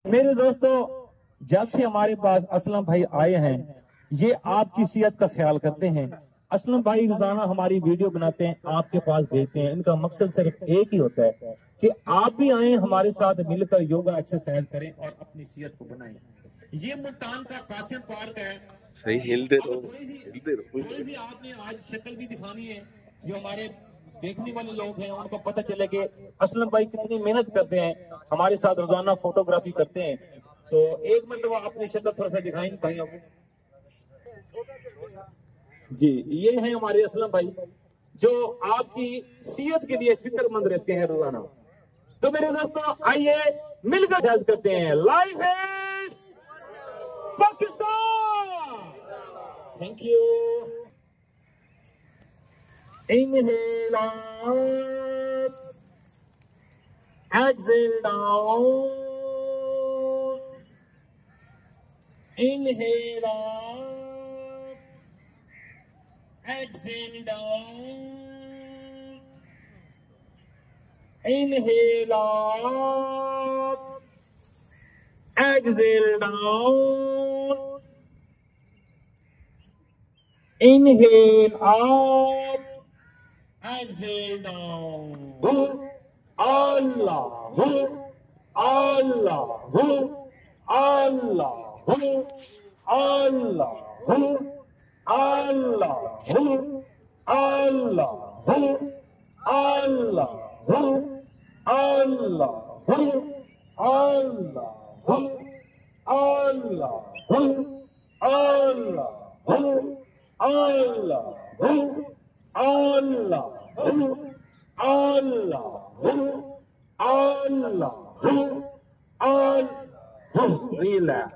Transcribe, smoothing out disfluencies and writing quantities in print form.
मेरे दोस्तों, जब से हमारे पास असलम भाई आए हैं, ये आपकी सेहत का ख्याल करते हैं। असलम भाई रोजाना हमारी वीडियो बनाते हैं, आपके पास भेजते हैं। इनका मकसद सिर्फ एक ही होता है कि आप भी आए, हमारे साथ मिलकर योगा एक्सरसाइज करें और अपनी सेहत को बनाएं। ये मुल्तान का कासिम पार्क है। सही हिलते रहो, थोड़ी सी आपने आज शक्ल भी दिखानी है, जो हमारे देखने वाले लोग हैं उनको पता चले कि असलम भाई कितनी मेहनत करते हैं, हमारे साथ रोजाना फोटोग्राफी करते हैं। तो एक मतलब आपने शक्ल थोड़ा सा दिखाएंगे भाइयों को। जी, ये है हमारे असलम भाई जो आपकी सेहत के लिए फिक्रमंद रहते हैं रोजाना। तो मेरे दोस्तों, आइए मिलकर शायद करते हैं। लाइव है Pakistan. Thank you. Inhale up, exhale down. Inhale up, exhale down. Inhale up, exhale down. Inhale up, exhale down. Allah, Allah, Allah, Allah, Allah, Allah, Allah, Allah, Allah, Allah, Allah, Allah, Allah, Allah, Allah, relax.